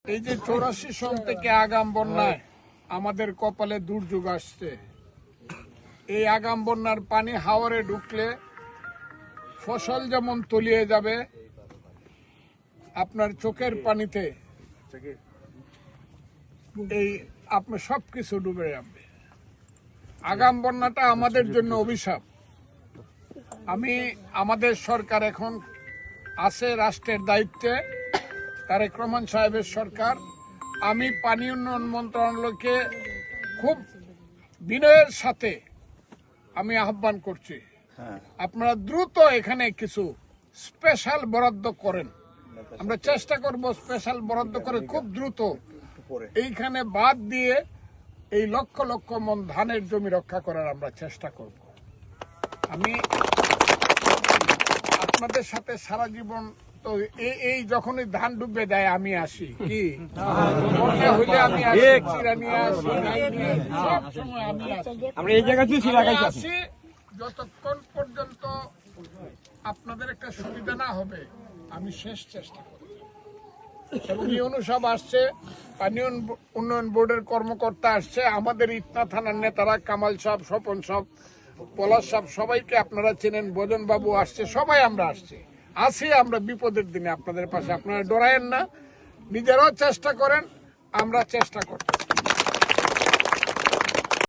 এই যে 84 সন থেকে আগাম বন্যায় আমাদের কপালে দুর্যোগ আসছে। এই আগাম বন্যার পানি হাওরে ঢুকলে ফসল যেমন তলিয়ে যাবে, আপনার চোখের পানিতে এই আপনার সবকিছু ডুবে যাবে। আগাম বন্যাটা আমাদের জন্য অভিশাপ। আমাদের সরকার এখন আছে রাষ্ট্রের দায়িত্বে, তারেক রহমান সাহেবের সরকার। আমি পানি উন্নয়ন মন্ত্রণালয়কে খুব বিনয়ের সাথে আমি আহ্বান করছি, আপনারা দ্রুত এখানে কিছু স্পেশাল বরাদ্দ করেন। আমরা চেষ্টা করব স্পেশাল বরাদ্দ করে খুব দ্রুত এইখানে বাদ দিয়ে এই লক্ষ লক্ষ মন ধানের জমি রক্ষা করার আমরা চেষ্টা করব। আমি আপনাদের সাথে সারা জীবন তো এই যখনই ধান ডুবে দেয় আমি আসি, কি হইলে আমি আসি, চিরানি আসি, সব সময় আমি আসি। যতক্ষণ পর্যন্ত আপনাদের একটা সুবিধা না হবে আমি শেষ চেষ্টা করব। এবং ইউনূস সাহেব আসছে, পানি উন্নয়ন বোর্ডের কর্মকর্তা আসছে, আমাদের ইটনা থানার নেতারা কামাল সাহেব, স্বপন সাহেব, পলাশ সাহেব, সবাইকে আপনারা চেনেন, ভজন বাবু আসছে, সবাই আমরা আসছি। আমরা বিপদের দিনে আপনাদের পাশে। আপনারা ডরায়েন না, নিজেরাও চেষ্টা করেন, আমরা চেষ্টা করতে।